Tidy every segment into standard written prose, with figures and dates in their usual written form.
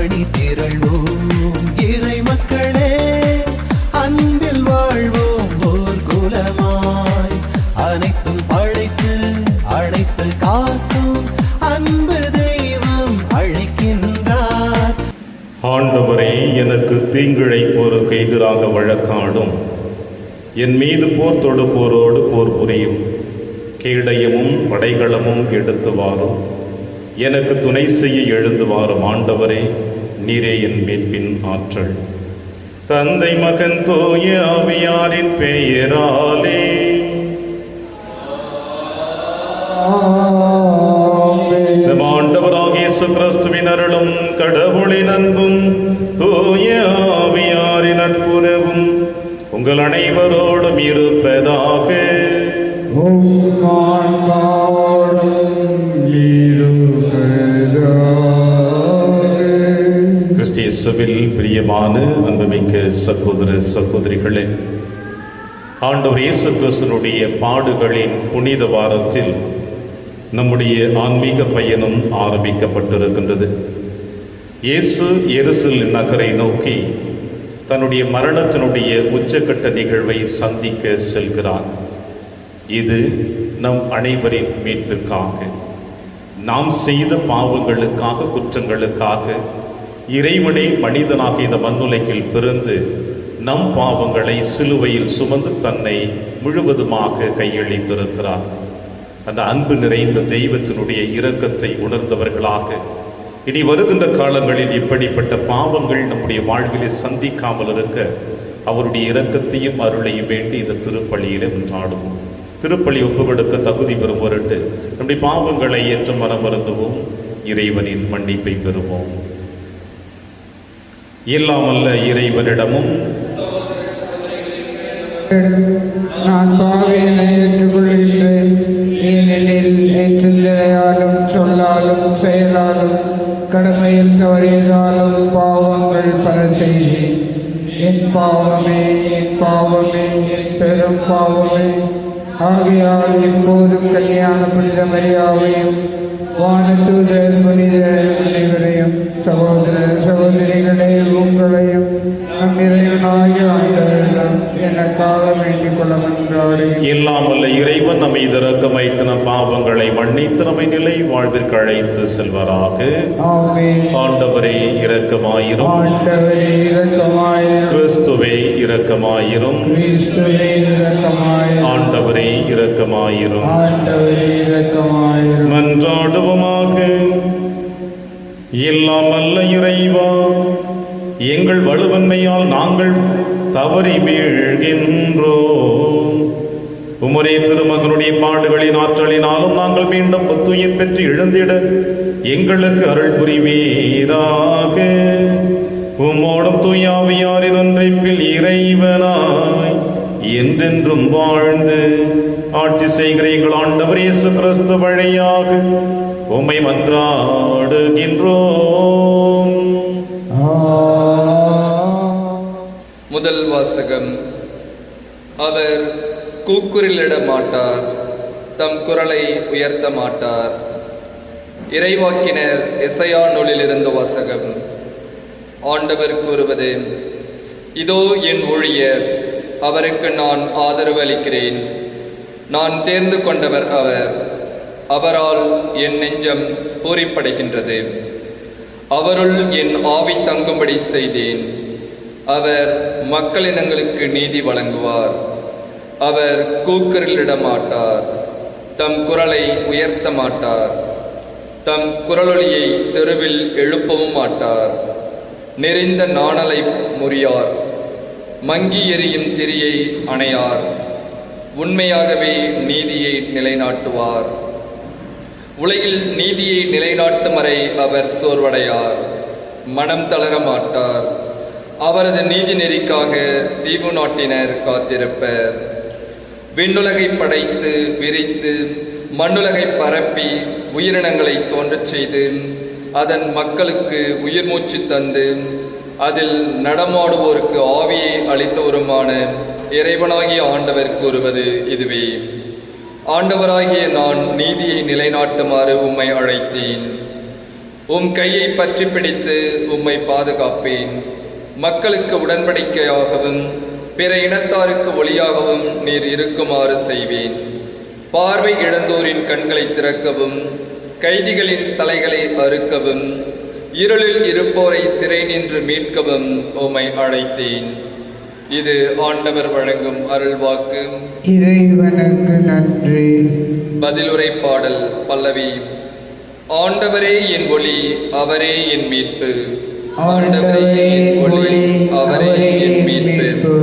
அணி திரள்வோம் இறை மக்களே, அன்பில் வாழ்வோம் ஓர் குலமாய். அனைத்தும் படைத்து அழைத்து காக்கும் அன்பு தெய்வம் அழைக்கின்றார். ஆண்டவரே, எனக்கு தீங்கிழைப்போருக்கு எதிராக வழக்காடும், என் மீது போர் தொடுப்போரோடு போர் புரியும் கேடயமும் படைகளமும் எடுத்து வாரும். எனக்கு துணை செய்ய எழுந்து வாரும் ஆண்டவரே, நீரே என் மீட்பின் ஆற்றல். தந்தை மகன் தூய ஆவியாரின் பெயராலே ஆண்டவராகிய இயேசு கிறிஸ்துவின் அருளும் கடவுளின் அன்பும் தூய ஆவியாரின் நட்புறவும் உங்கள் அனைவரோடும் இருப்பதாக. கிறிஸ்தியேசுவில் பிரியமான அன்புமிக்க சகோதர சகோதரிகளே, ஆண்டவர் இயேசு கிறிஸ்துவினுடைய பாடுகளின் புனித வாரத்தில் நம்முடைய ஆன்மீக பயணம் ஆரம்பிக்கப்பட்டிருக்கின்றது. இயேசு எருசலேம் நகரை நோக்கி தன்னுடைய மரணத்தினுடைய உச்சக்கட்ட நிகழ்வை சந்திக்க செல்கிறார். இது நம் அனைவரின் மீட்பிற்காக, நாம் செய்த பாவங்களுக்காக, குற்றங்களுக்காக இறைவனை மனிதனாக இந்த மண்ணுலகில் பிறந்து நம் பாவங்களை சிலுவையில் சுமந்து தன்னை முழுவதுமாக கையளித்திருக்கிறார். அந்த அன்பு நிறைந்த தெய்வத்தினுடைய இரக்கத்தை உணர்ந்தவர்களாக இனி வருகின்ற காலங்களில் இப்படிப்பட்ட பாவங்கள் நம்முடைய வாழ்விலே சந்திக்காமல் இருக்க அவருடைய இரக்கத்தையும் அருளையும் வேண்டி இந்த திருப்பலியிலே கொண்டாடுவோம். திருப்பலி ஒப்புக்கொடுக்க தகுதி பெறும் பொருட்டு நம்முடைய பாவங்களை ஏற்று மனம் வருந்துவோம், இறைவனின் மன்னிப்பை பெறுவோம். இல்லாமல்ல இறைவனிடமும் நான் பாவியனை ஏற்றுக்கொள்கின்றேன், ஏனெனில் சிந்தனையாலும் சொல்லாலும் செயலாலும் கடமையில் தவறியதாலும் பாவங்கள் பல செய்தேன். என் பாவமே, என் பாவமே, என் பெரும் பாவமே. ஆகையால் எப்போதும் கல்யாண புனித மரியாவையும் வானதூதர் புனித அனைவரையும் சகோதர சகோதரிகளே உங்களையும் நம் இறைவனாகிய ஆண்டவரிடம் எனக்காக வேண்டிக் கொள்ள மன்றாடுகிறேன். இல்லாமல்ல இறைவன் நம்மை இரக்கம் வைத்து நம் பாவங்களை மன்னித்து நம்மை நிலை வாழ்விற்கு அழைத்து செல்வராக. ஆமென். ஆண்டவரே இரக்கமாயிரும். ஆண்டவரே இரக்கமாயிரும். கிறிஸ்துவே இரக்கமாயிரும். கிறிஸ்துவே இரக்கமாயிரும். ஆண்டவரே இரக்கமாயிரும். ஆண்டவரே இரக்கமாயிரும். மன்றாடுவோமாக. எல்லாம் வல்ல இறைவா, எங்கள் வலுவன்மையால் நாங்கள் தவறி வீழ்கின்றோம். உம்முடைய திருமகனுடைய பாடுகளின் ஆற்றலினாலும் நாங்கள் மீண்டும் புத்துயிர் பெற்று எழுந்திட எங்களுக்கு அருள் புரிவீராக. உம்மோடும் தூய ஆவியாரின் ஒன்றைப்பில் இறைவனாய் என்றென்றும் வாழ்ந்து ஆட்சி செய்கிற எங்கள் ஆண்டவர் இயேசு கிறிஸ்து வழியாக உம்மை மன்றாடுகின்றோம். முதல் வாசகம். அவர் கூக்குரலிட மாட்டார், தம் குரலை உயர்த்த மாட்டார். இறைவாக்கினர் எசையா நூலிலிருந்து வாசகம். ஆண்டவர் கூறுவது: இதோ என் ஊழியர், அவருக்கு நான் ஆதரவு அளிக்கிறேன். நான் தேர்ந்து கொண்டவர் அவர், அவரால் என் நெஞ்சம் பூரிப்படைகின்றது. அவருள் என் ஆவி தங்கும்படி செய்தேன். அவர் மக்களினங்களுக்கு நீதி வழங்குவார். அவர் கூக்குரலிட மாட்டார், தம் குரலை உயர்த்த மாட்டார். தம் குரலொலியை தெருவில் எழுப்பவும் மாட்டார். நெறிந்த நாணலை முறியார், மங்கி எரியும் திரியை அணையார். உண்மையாகவே நீதியை நிலைநாட்டுவார். உலகில் நீதியை நிலைநாட்டும் வரை அவர் சோர்வடையார், மனம் தளர மாட்டார். அவரது நீதி நெறிக்காக தீவு நாட்டினர் காத்திருப்பர். விண்ணுலகை படைத்து விரித்து மண்ணுலகை பரப்பி உயிரினங்களை தோன்றச் செய்து அதன் மக்களுக்கு உயிர் மூச்சு தந்து அதில் நடமாடுவோருக்கு ஆவியை அளித்தவருமான இறைவனாகிய ஆண்டவர் கூறுவது இதுவே: ஆண்டவராகிய நான் நீதியை நிலைநாட்டுமாறு உம்மை அழைத்தேன். உம் கையை பற்றி பிடித்து உம்மை பாதுகாப்பேன். மக்களுக்கு உடன்படிக்கையாகவும் பிற இனத்தாருக்கு ஒளியாகவும் நீர் இருக்குமாறு செய்வேன். பார்வை இழந்தோரின் கண்களை திறக்கவும் கைதிகளின் தலைகளை அறுக்கவும் இருளில் இருப்போரை சிறை நின்று மீட்கவும் உம்மை அழைத்தேன். இது ஆண்டவர் வழங்கும் அருள்வாக்கு. இறைவனுக்கு நன்றி. பதிலுரை பாடல் பல்லவி. ஆண்டவரே என் ஒளி, அவரே என் மீட்பு. ஆண்டவரே என் ஒளி, அவரே என் மீட்பு.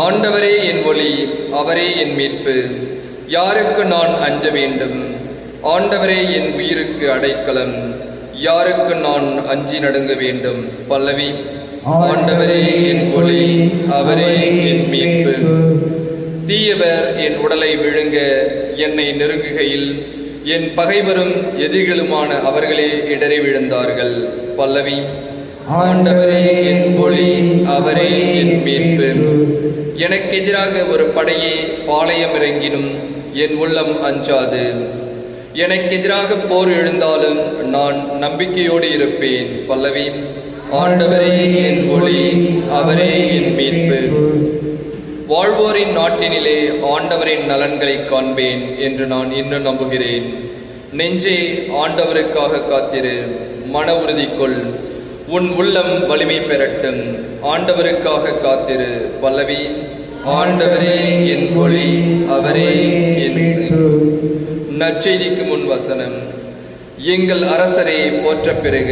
ஆண்டவரே என் ஒளி, அவரே என் மீட்பு. யாருக்கு நான் அஞ்ச வேண்டும்? ஆண்டவரே என் உயிருக்கு அடைக்கலம். யாருக்கு நான் அஞ்சி நடுங்க வேண்டும்? பல்லவி. ஆண்டவரே என் ஒளி, அவரே என் மீட்பு. தீயவர் என் உடலை விழுங்க என்னை நெருங்குகையில் என் பகைவரும் எதிரிகளுமான அவர்களே இடறி விழுந்தார்கள். பல்லவி. ஆண்டவரே என் ஒளி, அவரே என் மீட்பு. எனக்கு எதிராக ஒரு படையே பாளையம் இறங்கினும் என் உள்ளம் அஞ்சாது. எனக்கு எதிராக போர் எழுந்தாலும் நான் நம்பிக்கையோடு இருப்பேன். பல்லவி. ஆண்டவரே என் ஒளி, அவரே என் மீட்பு. வாழ்வோரின் நாட்டினிலே ஆண்டவரின் நலன்களை காண்பேன் என்று நான் இன்னும் நம்புகிறேன். நெஞ்சே, ஆண்டவருக்காக காத்திரு, மன உறுதி கொள், உன் உள்ளம் வலிமை பெறட்டும். ஆண்டவருக்காக காத்திரு. பல்லவி. ஆண்டவரே என் ஒளி, அவரே என் மீட்பு. நற்செய்திக்கு முன் வசனம். எங்கள் அரசரே போற்றப் பெறுக.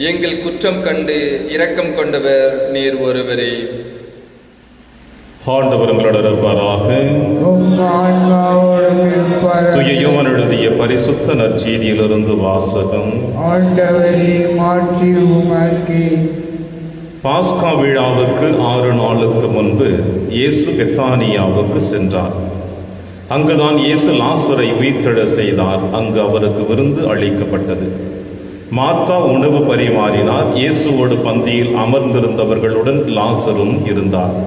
எங்கள் குற்றம் கண்டு இரக்கம் கொண்டவர் நீர் ஒருவரே. ஆண்டவர் உங்களோடு இருப்பாராக. தூய யோவான் எழுதிய பரிசுத்த நற்செய்தியிலிருந்து வாசகம். ஆண்டவரே மாட்சி உமக்கே. பாஸ்கா விழாவுக்கு 6 நாளுக்கு முன்பு இயேசு பெத்தானியாவுக்கு சென்றார். அங்குதான் இயேசு லாசரை உயிர்த்தெழ செய்தார். அங்கு அவருக்கு விருந்து அளிக்கப்பட்டது. மார்த்தா உணவு பரிமாறினார். இயேசுவோடு பந்தியில் அமர்ந்திருந்தவர்களுடன் லாசரும் இருந்தார்.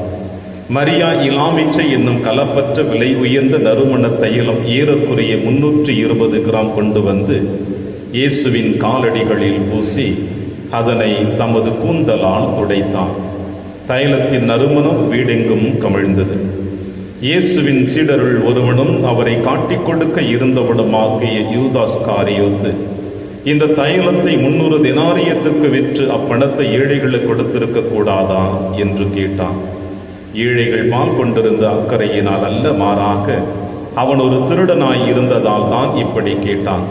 மரியா இலாமிச்சை என்னும் கலப்பற்ற விலை உயர்ந்த நறுமண தைலம் ஏறக்குறைய 320 கிராம் கொண்டு வந்து இயேசுவின் காலடிகளில் பூசி அதனை தமது கூந்தலால் துடைத்தார். தைலத்தின் நறுமணம் வீடெங்கும் கமிழ்ந்தது. இயேசுவின் சீடருள் ஒருவனும் அவரை காட்டிக் கொடுக்க இருந்தவனுமாகிய யூதாஸ் காரியோத்து இந்த தைலத்தை 300 தெனாரியத்துக்கு விற்று அப்பணத்தை ஏழைகளுக்கு கொடுத்திருக்க கூடாதா என்று கேட்டான். ஏழைகள் பால் கொண்டிருந்த அக்கறையினால் அல்ல, மாறாக அவன் ஒரு திருடனாய் இருந்ததால் தான் இப்படி கேட்டான்.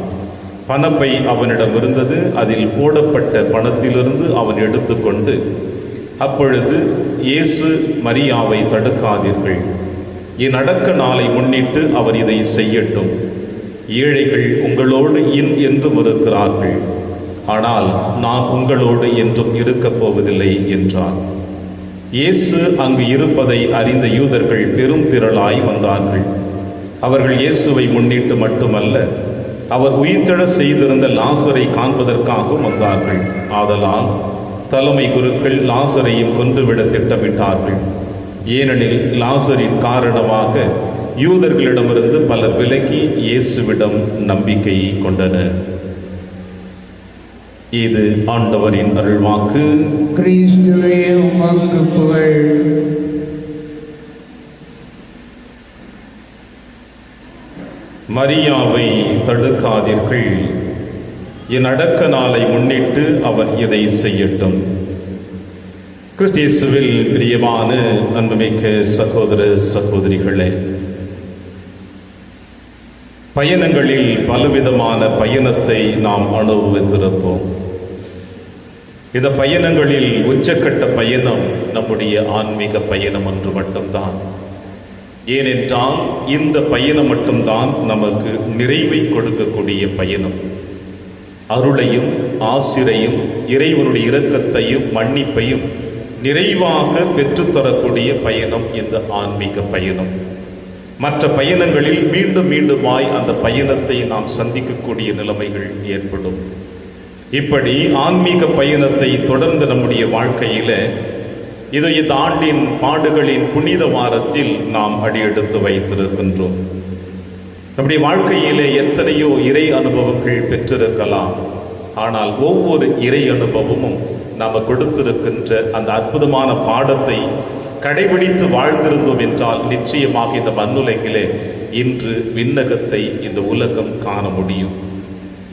பணப்பை அவனிடம் இருந்தது. அதில் போடப்பட்ட பணத்திலிருந்து அவன் எடுத்துக்கொண்டு, அப்பொழுது இயேசு மரியாவை தடுக்காதீர்கள், என் அடக்க நாளை முன்னிட்டு அவர் இதை செய்யட்டும். ஏழைகள் உங்களோடு என்றும் இருக்கிறார்கள், ஆனால் நான் உங்களோடு என்றும் இருக்கப் போவதில்லை என்றார். இயேசு அங்கு இருப்பதை அறிந்த யூதர்கள் பெரும் திரளாய் வந்தார்கள். அவர்கள் இயேசுவை முன்னிட்டு மட்டுமல்ல, அவர் உயிர்த்தெழ செய்திருந்த லாசரை காண்பதற்காகவும் வந்தார்கள். ஆதலால் தலைமை குருக்கள் லாசரையும் கொன்றுவிட திட்டமிட்டார்கள். ஏனெனில் லாசரின் காரணமாக யூதர்களிடமிருந்து பலர் விலகி இயேசுவிடம் நம்பிக்கை கொண்டனர். இது ஆண்டவரின் அருள்வாக்கு. கிறிஸ்துவே உமக்கு புகழ். மரியாவை தடுக்காதீர்கள், என் அடக்க நாளை முன்னிட்டு அவர் இதை செய்யட்டும். கிறிஸ்தியேசுவில் பிரியமான அன்புமிக்க சகோதர சகோதரிகளே, பயணங்களில் பலவிதமான பயணத்தை நாம் அனுபவித்திருப்போம். இந்த பயணங்களில் உச்சக்கட்ட பயணம் நம்முடைய ஆன்மீக பயணம் ஒன்று மட்டும்தான். ஏனென்றால் இந்த பயணம் மட்டும்தான் நமக்கு நிறைவை கொடுக்கக்கூடிய பயணம். அருளையும் ஆசிரையும் இறைவனுடைய இரக்கத்தையும் மன்னிப்பையும் நிறைவாக பெற்றுத்தரக்கூடிய பயணம் இந்த ஆன்மீக பயணம். மற்ற பயணங்களில் மீண்டும் மீண்டுமாய் அந்த பயணத்தை நாம் சந்திக்கக்கூடிய நிலைமைகள் ஏற்படும். இப்படி ஆன்மீக பயணத்தை தொடர்ந்து நம்முடைய வாழ்க்கையில இந்த ஆண்டின் பாடுகளின் புனித வாரத்தில் நாம் அடியெடுத்து வைத்திருக்கின்றோம். நம்முடைய வாழ்க்கையிலே எத்தனையோ இறை அனுபவங்கள் பெற்றிருக்கலாம். ஆனால் ஒவ்வொரு இறை அனுபவமும் நாம் கொடுத்திருக்கின்ற அந்த அற்புதமான பாடத்தை கடைபிடித்து வாழ்ந்திருந்தோம் என்றால் நிச்சயமாக இந்த மண்ணுலகிலே இன்று விண்ணகத்தை இந்த உலகம் காண முடியும்.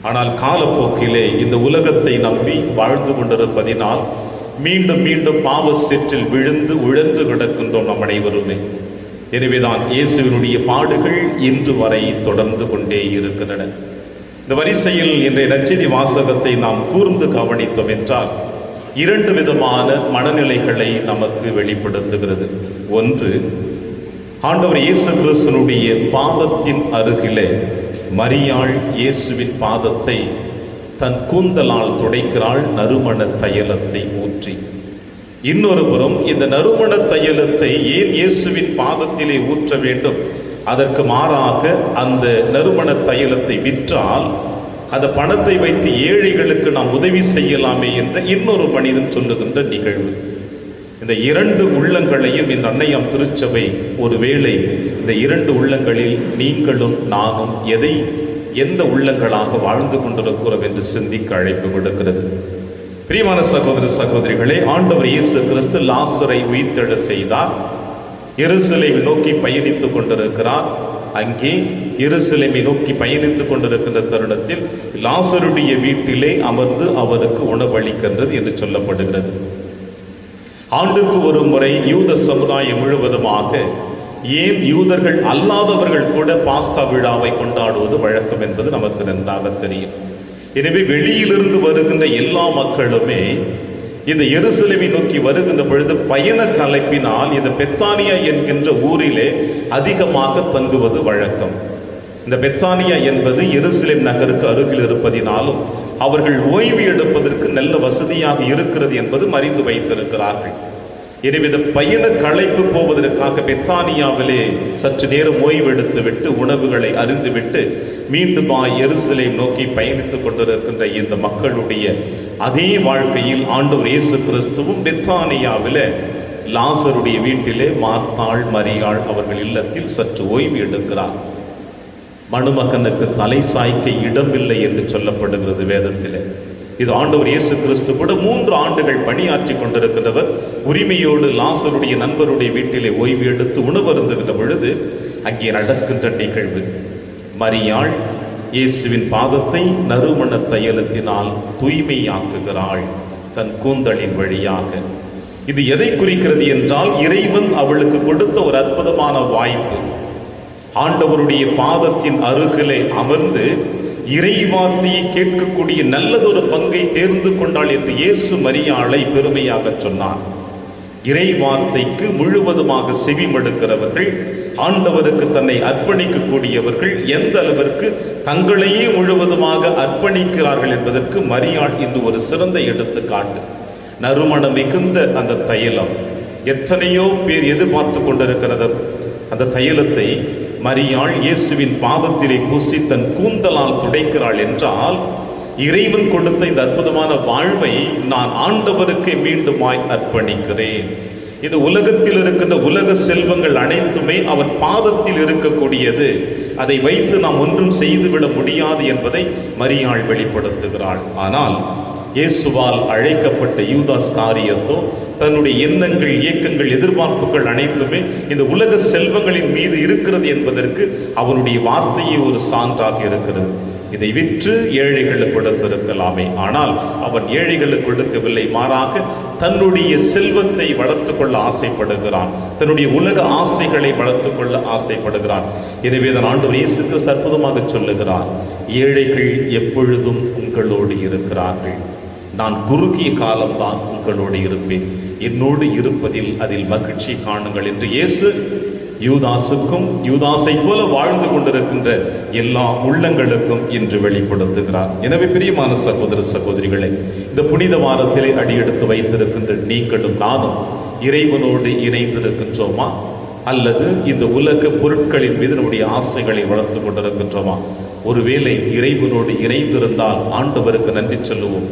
ஆனால் காலப்போக்கிலே இந்த உலகத்தை நம்பி வாழ்ந்து கொண்டிருப்பதினால் மீண்டும் மீண்டும் பாவ சேற்றில் விழுந்து உழந்து கிடக்கின்றோம் நம் அனைவருமே. எனவேதான் இயேசுவினுடைய பாடுகள் இன்று வரை தொடர்ந்து கொண்டே இருக்கின்றன. இந்த வரிசையில் இன்றைய நற்செய்தி வாசகத்தை நாம் கூர்ந்து கவனித்தோம் என்றால் 2 விதமான மனநிலைகளை நமக்கு வெளிப்படுத்துகிறது. ஒன்று, ஆண்டவர் இயேசு கிறிஸ்துவினுடைய பாதத்தின் அருகிலே மரியாள் இயேசுவின் பாதத்தை தன் கூந்தலால் துடைக்கிறாள், நறுமண தைலத்தை ஊற்றி. இன்னொரு புறம், இந்த நறுமண தைலத்தை ஏன் இயேசுவின் பாதத்திலே ஊற்ற வேண்டும்? அதற்கு மாறாக அந்த நறுமண தைலத்தை விற்றால் அந்த பணத்தை வைத்து ஏழைகளுக்கு நாம் உதவி செய்யலாமே என்ற இன்னொரு மனிதன் சொல்லுகின்ற நிகழ்வு. இந்த 2 உள்ளங்களையும் இந்த அன்னையாம் திருச்சபை ஒருவேளை இந்த 2 உள்ளங்களில் நீங்களும் நானும் எந்த உள்ளங்களாக வாழ்ந்து கொண்டிருக்கிறோம் என்று சிந்திக்க அழைப்பு விடுக்கிறது. பிரியமான சகோதர சகோதரிகளே, ஆண்டவர் இயேசு கிறிஸ்து லாசரை உயிர்த்தெழ செய்தார். எருசலேமை நோக்கி பயணித்துக் கொண்டிருக்கிறார். அங்கே எருசலேமை நோக்கி பயணித்துக் கொண்டிருக்கின்ற தருணத்தில் லாசருடைய வீட்டிலே அமர்ந்து அவருக்கு உணவளிக்கின்றது என்று சொல்லப்படுகிறது. ஆண்டுக்கு ஒரு முறை யூத சமுதாயம் முழுவதுமாக, ஏன் யூதர்கள் அல்லாதவர்கள் கூட பாஸ்கா விழாவை கொண்டாடுவது வழக்கம் என்பது நமக்கு நன்றாக தெரியும். எனவே வெளியிலிருந்து வருகின்ற எல்லா மக்களுமே இந்த எருசலேமை நோக்கி வருகின்ற பொழுது பயண கலைப்பினால் இந்த பெத்தானியா என்கின்ற ஊரிலே அதிகமாக தங்குவது வழக்கம். இந்த பெத்தானியா என்பது எருசலேம் நகருக்கு அருகில் இருப்பதினாலும் அவர்கள் ஓய்வு எடுப்பதற்கு நல்ல வசதியாக இருக்கிறது என்பது அறிந்து வைத்திருக்கிறார்கள். எனவே இந்த பயண களைப்பு போவதற்காக பெத்தானியாவிலே சற்று நேரம் ஓய்வு எடுத்துவிட்டு உணவுகளை அருந்துவிட்டு மீண்டும் எருசலேம் நோக்கி பயணித்துக் கொண்டிருக்கின்ற இந்த மக்களுடைய அதே வாழ்க்கையில் ஆண்டவர் இயேசு கிறிஸ்துவும் பெத்தானியாவிலே லாசருடைய வீட்டிலே மார்த்தாள் மரியாள் அவர்கள் இல்லத்தில் சற்று ஓய்வு எடுக்கிறார். மணமகனுக்கு தலை சாய்க்க இடமில்லை என்று சொல்லப்படுகிறது வேதத்திலே. இது ஆண்டவர் இயேசு கிறிஸ்து கூட 3 ஆண்டுகள் பணியாற்றி கொண்டிருக்கின்றவர் உரிமையோடு லாசருடைய நண்பருடைய வீட்டிலே ஓய்வு எடுத்து உணவருந்துகின்ற பொழுது அங்கே நடக்கின்ற நிகழ்வு, மரியாள் இயேசுவின் பாதத்தை நறுமண தைலத்தினால் தூய்மையாக்குகிறாள் தன் கூந்தலின் வழியாக. இது எதை குறிக்கிறது என்றால், இறைவன் அவளுக்கு கொடுத்த ஒரு அற்புதமான வாய்ப்பு. ஆண்டவருடைய பாதத்தின் அருகிலே அமர்ந்து இறைவார்த்தையை கேட்கக்கூடிய நல்லதொரு பங்கை தேர்ந்து கொண்டாள் என்று இயேசு மரியாளை பெருமையாக சொன்னார். இறைவார்த்தைக்கு முழுவதுமாக செவிமடுக்கிறவர்கள், ஆண்டவருக்கு தன்னை அர்ப்பணிக்கக்கூடியவர்கள் எந்த அளவிற்கு தங்களையே முழுவதுமாக அர்ப்பணிக்கிறார்கள் என்பதற்கு மரியாள் இன்று ஒரு சிறந்த எடுத்துக்காட்டு. நறுமணம் மிகுந்த அந்த தைலம் எத்தனையோ பேர் எதிர்பார்த்து கொண்டிருக்கிறது. அந்த தைலத்தை மரியாள் இயேசுவின் பாதத்திலே பூசி தன் கூந்தலால் துடைக்கிறாள் என்றால், இறைவன் கொடுத்த இந்த அற்புதமான வாழ்வை நான் ஆண்டவருக்கு மீண்டுமாய் அர்ப்பணிக்கிறேன். இது உலகத்தில் இருக்கின்ற உலக செல்வங்கள் அனைத்துமே அவர் பாதத்தில் இருக்கக்கூடியது. அதை வைத்து நாம் ஒன்றும் செய்துவிட முடியாது என்பதை மரியாள் வெளிப்படுத்துகிறாள். ஆனால் இயேசுவால் அழைக்கப்பட்ட யூதாஸ் காரியத்தோ தன்னுடைய எண்ணங்கள், இயக்கங்கள், எதிர்பார்ப்புகள் அனைத்துமே இந்த உலக செல்வங்களின் மீது இருக்கிறது என்பதற்கு அவனுடைய வார்த்தையே ஒரு சான்றாக இருக்கிறது. இதை விற்று ஏழைகளுக்கு கொடுத்திருக்கலாமே, ஆனால் அவன் ஏழைகளுக்கு கொடுக்கவில்லை. மாறாக தன்னுடைய செல்வத்தை வளர்த்து கொள்ள ஆசைப்படுகிறான், தன்னுடைய உலக ஆசைகளை வளர்த்து கொள்ள ஆசைப்படுகிறான். எனவே தான் ஆண்டவர் இயேசு கிறிஸ்து அற்புதமாக சொல்லுகிறார், ஏழைகள் எப்பொழுதும் உங்களோடு இருக்கிறார்கள், நான் குறுகிய காலம்தான் உங்களோடு இருப்பேன், என்னோடு இருப்பதில் அதில் மகிழ்ச்சி காணுங்கள் என்று இயேசு யூதாசுக்கும் யூதாசை போல வாழ்ந்து கொண்டிருக்கின்ற எல்லா உள்ளங்களுக்கும் இன்று வெளிப்படுத்துகிறார். எனவே பிரியமான சகோதர சகோதரிகளே, இந்த புனித வாரத்திலே அடியெடுத்து வைத்திருக்கின்ற நீங்களும் நானும் இறைவனோடு இணைந்திருக்கின்றோமா, அல்லது இந்த உலக பொருட்களின் மீது நம்முடைய ஆசைகளை வளர்த்து கொண்டிருக்கின்றோமா? ஒருவேளை இறைவனோடு இணைந்திருந்தால் ஆண்டவருக்கு நன்றி சொல்லுவோம்.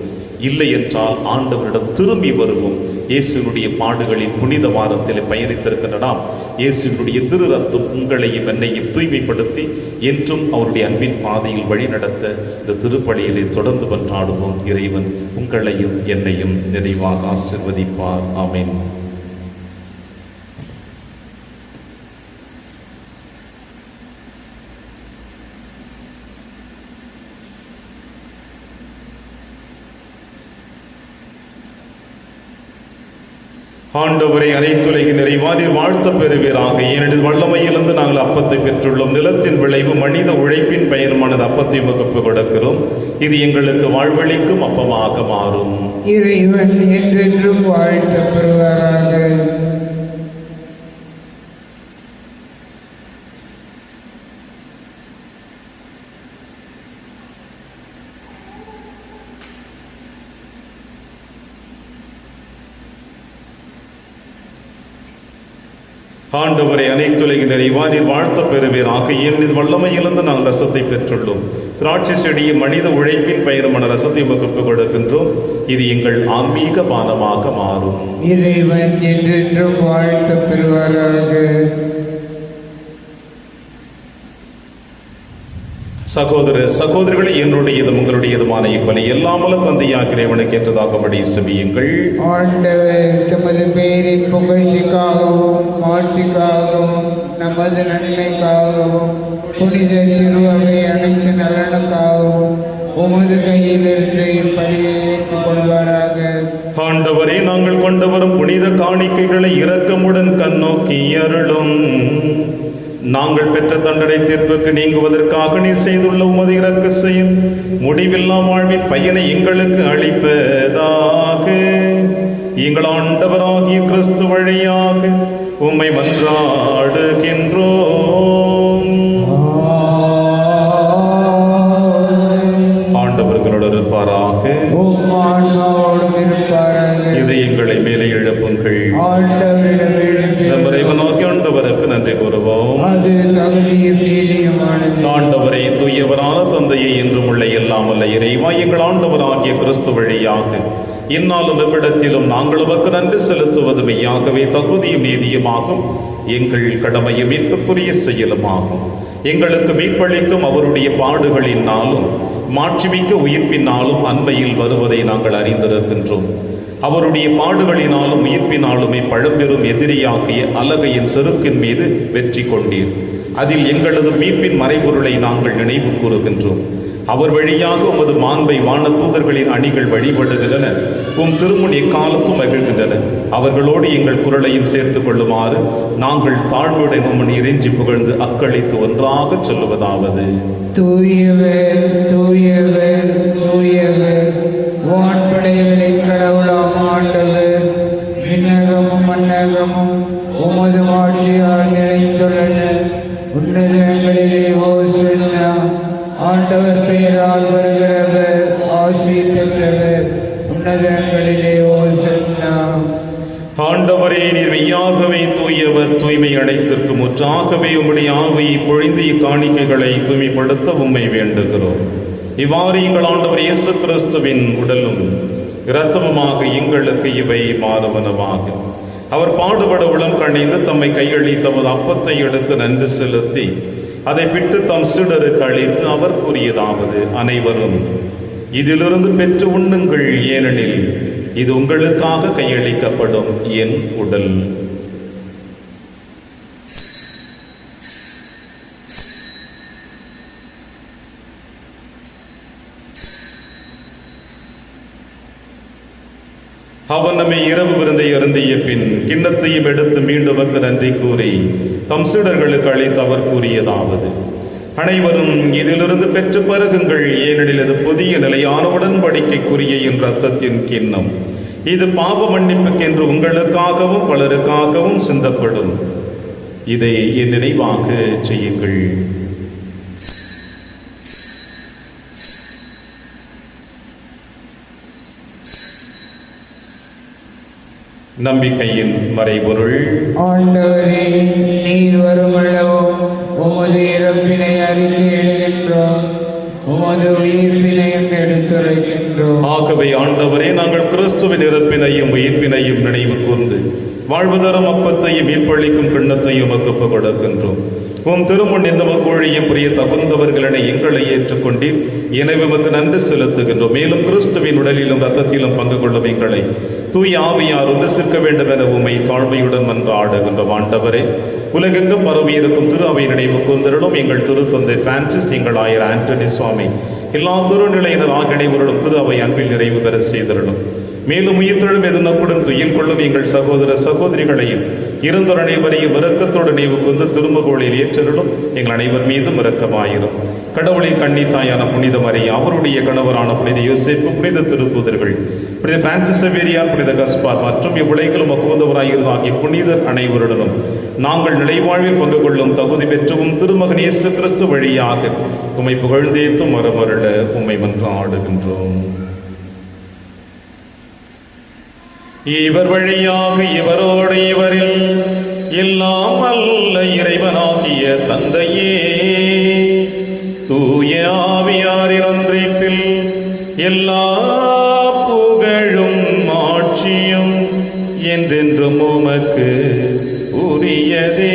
இல்லை என்றால் ஆண்டவரிடம் திரும்பி வருவோம். இயேசுவினுடைய பாடுகளின் புனித வாரத்தில் பயணித்திருக்கின்ற நாம் இயேசுவினுடைய திரு ரத்தம் உங்களையும் என்னையும் தூய்மைப்படுத்தி என்றும் அவருடைய அன்பின் பாதையில் வழிநடத்த இந்த திருப்பலியிலே தொடர்ந்து கொண்டாடுவோம். இறைவன் உங்களையும் என்னையும் நிறைவாக ஆசீர்வதிப்பார். ஆமென். ஆண்டவரை அனைத்துலகு நிறைவானில் வாழ்த்த பெறுவீராக. ஏனெனில் வல்லமையிலிருந்து நாங்கள் அப்பத்தை பெற்றுள்ளோம். நிலத்தின் விளைவு மனித உழைப்பின் பயனுமானது அப்பத்தை வகுப்பு கொடுக்கிறோம். இது எங்களுக்கு வாழ்வளிக்கும் அப்பமாக மாறும். இறைவன் என்றென்றும் வாழ்த்த பெறுவாராக. ஆண்டவரை அனைத்துலகு நிறைவானில் வாழ்த்த பெறுவீராக. ஏனெனில் வல்லமையிலிருந்து நாங்கள் ரசத்தை பெற்றுள்ளோம். திராட்சை செடியும் மனித உழைப்பின் பயிருமான ரசத்தை வகுப்பு கொடுக்கின்றோம். இது எங்கள் ஆன்மீக பானமாக மாறும். இறைவன் என்றென்றும் வாழ்த்த பெறுவாராக. சகோதர சகோதரிகளை, என்னுடையதும் உங்களுடையதுமான இப்பலி எல்லாமல்ல தந்தையாக இறைவனுக்கு ஏற்றதாகும்படி செபியுங்கள். ஆண்டவர் தமது பெயரின் புகழ்ச்சிக்காகவும் மாட்சிக்காகவும் நமது நன்மைக்காகவும் புனித திருவை அனைத்து நலனுக்காகவும் உமது கையிலிருந்து இப்படியை ஏற்றுக் கொள்வாராக. ஆண்டவரே, நாங்கள் கொண்டு வரும் புனித காணிக்கைகளை இரக்கமுடன் கண்ணோக்கி அருளும். நாங்கள் பெற்ற தண்டனை தீர்ப்புக்கு நீங்குவதற்காக நீர் செய்துள்ள உமது இரக்க செய்யும் முடிவில்லா வாழ்வின் பயனை எங்களுக்கு அளிப்பதாக எங்கள் ஆண்டவராகிய கிறிஸ்து வழியாக உம்மை மன்றாடுகின்றோம். ஆண்டவர்களோடு இருப்பாராக. இதை எங்களை மேலே எழுப்புங்கள். ஆண்டவருக்கு நன்றி கூறுவோம். ஆண்டவரை தூயவரான தந்தையை என்றும் உள்ள எல்லாம் அல்ல இறைவா, எங்கள் ஆண்டவராகிய கிறிஸ்து வழியாக இந்நாளும் எவ்விடத்திலும் நாங்கள் உமக்கு நன்றி செலுத்துவது மெய்யாகவே தகுதியும் நீதியுமாகும். எங்கள் கடமையும் மீட்புக்குரிய செயலுமாகும். எங்களுக்கு மீட்பளிக்கும் அவருடைய பாடுகளினாலும் மாட்சிமிக்க உயிர்ப்பினாலும் அண்மையில் வருவதை நாங்கள் அறிந்திருக்கின்றோம். அவருடைய பாடுகளினாலும் உயிர்ப்பினாலுமே பழம்பெரும் எதிரியாகிய அலகையின் செருக்கின் மீது வெற்றி கொண்டீர். அதில் எங்களது மீட்பின் மறைபொருளை நாங்கள் நினைவு கூறுகின்றோம். அவர் வழியாக உமது மாண்பை வான தூதர்களின் அணிகள் வழிபடுகின்றன. உம் திருமுன் எக்காலத்தும் மகிழ்கின்றன. அவர்களோடு எங்கள் குரலையும் சேர்த்துக் கொள்ளுமாறு நாங்கள் தாழ்வுடன் உம்மன் இறைஞ்சி புகழ்ந்து அக்களித்து ஒன்றாக சொல்லுவதாவது: தூயவர் தூயவர் தூயவர், வான்படைகளின் கடவுளாம் ஆண்டவர். விண்ணகமும் மண்ணகமும் உமது ஆட்சியால் நிறைந்துள்ளன. உன்னதங்களிலே ஓசன்னா. ஆண்டவர் பெயரால் வருகிறவர் ஆசி பெற்றவர். உன்னதங்களிலே ஓசன்னா. ஆண்டவரே, நீர் மெய்யாகவே தூயவர். தூய்மை அனைத்திற்கு முற்றாகவே உம்முடைய ஆவியை பொழிந்து இக்காணிக்கைகளை தூய்மைப்படுத்த உம்மை வேண்டுகிறோம். இவ்வாறு எங்கள் ஆண்டவர் இயேசு கிறிஸ்துவின் உடலும் இரத்தமுமாக எங்களுக்கு இவை மாறுவனவாக. அவர் பாடுபட உளம் கணிந்து தம்மை கையளித்து தமது அப்பத்தை எடுத்து நன்றி செலுத்தி அதை பிட்டு தம் சீடருக்கு அளித்து அவர் கூறியதாவது: அனைவரும் இதிலிருந்து பெற்று உண்ணுங்கள், ஏனெனில் இது உங்களுக்காக கையளிக்கப்படும் என் உடல். அவர் நம்மை இரவு விருந்தை அருந்திய பின் கிண்ணத்தையும் எடுத்து மீண்டும் நன்றி கூறி தம் சீடர்களுக்கு அளித்து அவர் கூறியதாவது: அனைவரும் இதிலிருந்து பெற்று பருகுங்கள், ஏனெனில் இது புதிய நிலையான உடன்படிக்கைக்குரிய என் இரத்தத்தின் கிண்ணம். இது பாவ மன்னிப்புக்கென்று உங்களுக்காகவும் பலருக்காகவும் சிந்தப்படும். இதை என் நினைவாக செய்யுங்கள். நம்பிக்கையின் மறைபொருள். ஆண்டவரே, நீர் வருமளவும் உமது இறப்பினை அறிக்கையிடுகின்றோம், உமது உயிர்ப்பினையும் எடுத்துரைக்கின்றோம். செய்கின்றோம். ஆகவே ஆண்டவரே, நாங்கள் கிறிஸ்துவின் இறப்பினையும் உயிர்ப்பினையும் நினைவு கூர்ந்து வாழ்வு தரும் அப்பத்தையும் மீட்பளிக்கும் கிண்ணத்தையும் உமக்கு கொடுக்கின்றோம். உம் திருமுன் நமக்கு ஒழியும் புரிய தகுந்தவர்களினை எங்களை ஏற்றுக்கொண்டீர். எனவே உமக்கு நன்றி செலுத்துகின்றோம். மேலும் கிறிஸ்துவின் உடலிலும் இரத்தத்திலும் பங்கு கொள்ளும் எங்களை தூய் ஆவியார் ஒன்று சேர்க்க வேண்டும் என உம்மை தாழ்மையுடன் மன்றாடுகின்றோம். ஆண்டவரே, உலகெங்கும் பரவி இருக்கும் திரு அவை நினைவு கூர்ந்தருளும். எங்கள் திருத்தந்தை பிரான்சிஸ், எங்கள் ஆயர் ஆண்டனி சுவாமி, எல்லா திருநிலையினர் ஆகிய அனைவருடன் திரு அவை அன்பில் நிறைவு பெற செய்தருளும். மேலும் உயிர்த்தெழும் எதிர்நப்புடன் துயில் கொள்ளும் எங்கள் சகோதர சகோதரிகளையும் இருந்தோர் அனைவரையும் இரக்கத்தோடு நினைவு கூர்ந்து திருமுகோளில் ஏற்றருளும். எங்கள் அனைவர் மீதும் இரக்கமாயிரும். கடவுளின் கன்னித்தாயான புனித மரியா, அவருடைய கணவரான புனித யோசேப்பு, புனித திருத்தூதர்கள், புனித பிரான்சிஸ் சேவியர், புனித கஸ்பார் மற்றும் இவ்வுலகிலும் மக்குவந்தவராயிருந்தாகிய புனிதர் அனைவருடனும் நாங்கள் நிலைவாழ்வில் பங்கு கொள்ளும் தகுதி பெற்றவும் திருமகன் இயேசு கிறிஸ்து வழியாக உம்மை புகழ்ந்தேத்தும் மரமருள உம்மை மன்றாடுகின்றோம். இவர் வழியாக இவரோடு இவரில் எல்லாம் அல்ல இறைவனாகிய தந்தையே, தூய ஆவியாரின் ஒன்றிப்பில் எல்லா புகழும் ஆட்சியும் என்றென்றும் உமக்கு உரியதே.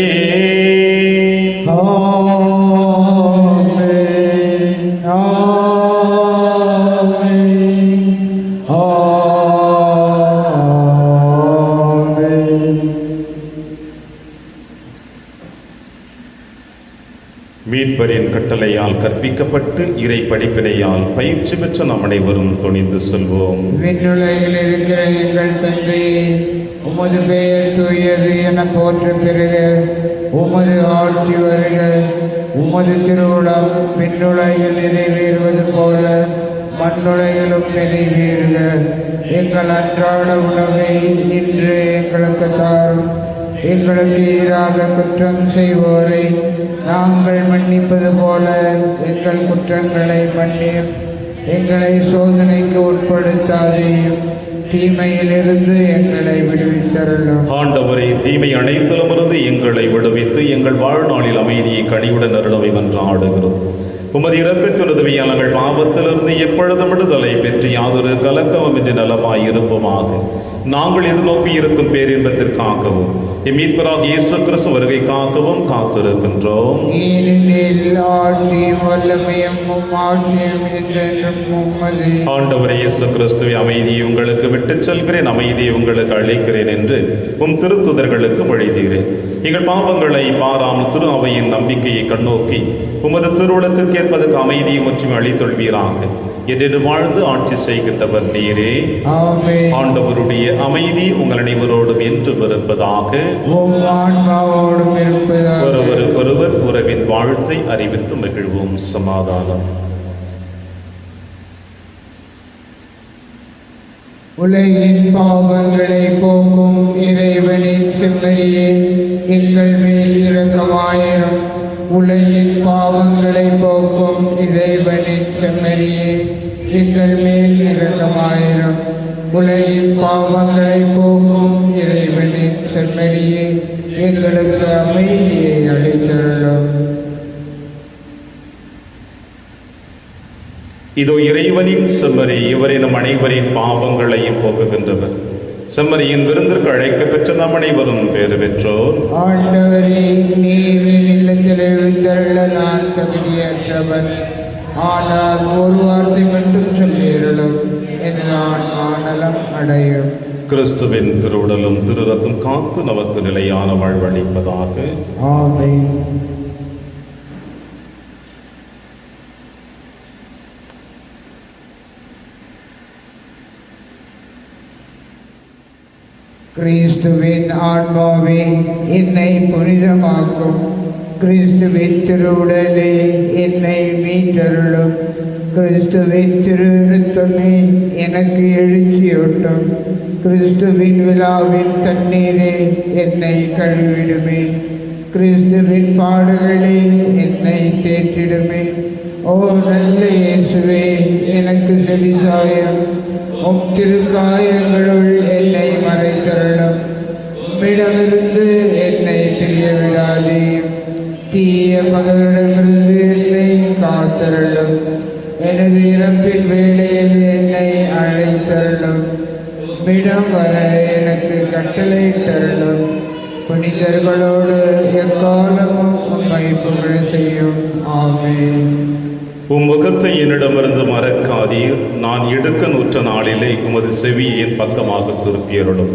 மீட்பரின் கட்டளையால் கற்பிக்கப்பட்டு இறை படிப்பினையால் பயிற்சி பெற்ற நாம் அனைவரும் துணிந்து செல்வோம். விண்ணுலகில் இருக்கிற எங்கள் தந்தையே, உமது பெயர் தூயது என போற்ற பெறுக. உமது ஆட்சி வருக. உமது திருவுளம் விண்ணுலகில் நிறைவேறுவது போல மண்ணுலகிலும் நிறைவேறுக. எங்கள் அன்றாட உணவை இன்று எங்களுக்கு தாரும். எங்களுக்கு எதிராக குற்றம் செய்வோரை நாங்கள் மன்னிப்பது போல எங்கள் குற்றங்களை மன்னியும். எங்களை சோதனைக்கு உட்படுத்தாதேயும், தீமையிலிருந்து எங்களை விடுவித்தருளும். ஆண்டவரே, தீமை அனைத்திலுமிருந்து எங்களை விடுவித்து எங்கள் வாழ்நாளில் அமைதியை கனிவுடன் அருளவை மன்றாடுகிறோம். உமது இரக்கத்தின் உதவியால் நாங்கள் பாவத்திலிருந்து எப்பொழுதும் விடுதலை பெற்று யாதொரு கலக்கமின்றி நலமாய் இருப்போமாக. நாங்கள் எதிர்நோக்கி இருக்கும் பேரின்பத்திற்காகவும் மீட்பராக இயேசு கிறிஸ்து வருகைக்காகவும் காத்திருக்கின்றோம். ஆண்டவரே இயேசு கிறிஸ்துவை, அமைதியை உங்களுக்கு விட்டுச் செல்கிறேன், அமைதியை உங்களுக்கு அளிக்கிறேன் என்று உம் திருத்துதர்களுக்கு மொழிகிறேன். எங்கள் பாவங்களை பாராமல் திரு அவையின் நம்பிக்கையை கண்ணோக்கி உமது திருவுளத்திற்கு ஏற்பதற்கு அமைதியை முற்றும் அளித்தொள்வீராக. என்று வாழ்ந்து ஆட்சி செய்கின்றவர் நீரே. ஆண்டவருடைய அமைதி உங்கள் அனைவரோடும் என்றும் இருப்பதாக. ஒருவருக்கொருவர் உறவின் வாழ்த்தை அறிவித்து மகிழ்வோம். சமாதானம். உலகின் பாவங்களை போக்கும் இறைவனின் செம்மறியே, எங்கள் மேல் இரக்கமாயிரும். உலகின் பாவங்களை போக்கும் இறைவனின் செம்மறியே, எங்கள் மேல் இரக்கமாயிரும். உலகின் பாவங்களை போக்கும் இறைவனின் செம்மறியே, எங்களுக்கு அமைதியை அளித்தருளும். இதோ இறைவனின் செம்மறி, இவரை நம் அனைவரின் பாவங்களையும் போக்குகின்றவர். செம்மறியின் விருந்திற்கு அழைக்க பெற்ற நாம் அனைவரும் பேறு பெற்றோர். ஆண்டவரே, நீர் இல்லத்தில் எழுந்தருள நான் தகுதியற்றவர். ஆனால் ஒரு வார்த்தை மட்டும் சொல்லியருளும், என்று நான் ஆனலம் அடையும். கிறிஸ்துவின் திருவுடலும் திரு ரத்தம் காத்து நமக்கு நிலையான வாழ்வளிப்பதாக. ஆமென். கிறிஸ்துவின் ஆன்மாவே, என்னை புனிதமாக்கும். கிறிஸ்துவின் திருவுடலே, என்னை மீட்டருளும். கிறிஸ்துவின் திரு இரத்தமே, எனக்கு எழுச்சியூட்டும். கிறிஸ்துவின் விழாவின் தண்ணீரே, என்னை கழுவிடுமே. கிறிஸ்துவின் பாடுகளே, என்னை தேற்றிடுமே. ஓ நல்ல இயேசுவே, எனக்கு செவிசாயம். உம் திருக்காயங்களுள் என்னை மறைத்தருளும். உம்மிடமிருந்து என்னை பிரிய விடாதேயும். தீய பகைவரிடமிருந்து என்னை காத்தருளும். எனது இறப்பின் வேளையில் என்னை உம்மிடம் வர எனக்கு கட்டளை தருளும். புனிதர்களோடு எக்காலமும் உம்மை புகழ செய்யும். ஆமென். உம் முகத்தை என்னிடமிருந்து மறக்காதீர். நான் இடுக்கணுற்ற நாளிலே உமது செவியை என் பக்கமாக திருப்பியருளும்.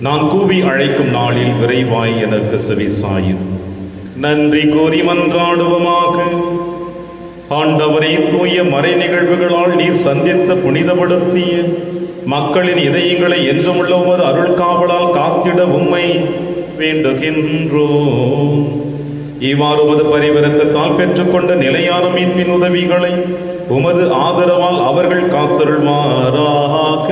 நான் கூவி அழைக்கும் நாளில் விரைவாய் எனக்கு செவி சாயும். நன்றி கூறி மன்றாடுவோமாக. ஆண்டவரே, தூய மறை நிகழ்வுகளால் நீர் சந்தித்த புனிதப்படுத்திய மக்களின் இதயங்களை என்றுமுள்ள உமது அருள் காவலால் காத்திட உம்மை வேண்டுகின்றோம். இவ்வாறு உமது பரிவிரக்கத்தால் பெற்றுக்கொண்ட நிலையான மீட்பின் உதவிகளை உமது ஆதரவால் அவர்கள் காத்தருள்வாராக.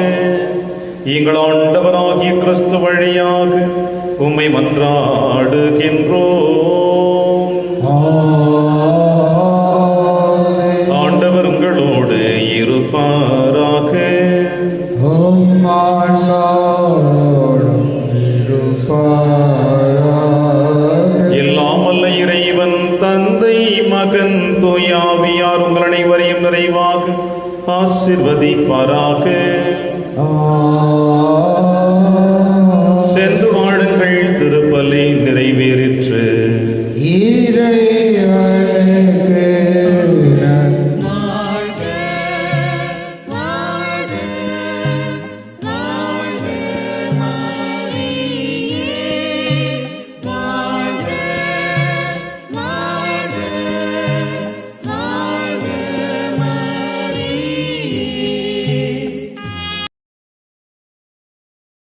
எங்கள் ஆண்டவராகிய கிறிஸ்து வழியாக உம்மை மன்றாடுகின்றோம்.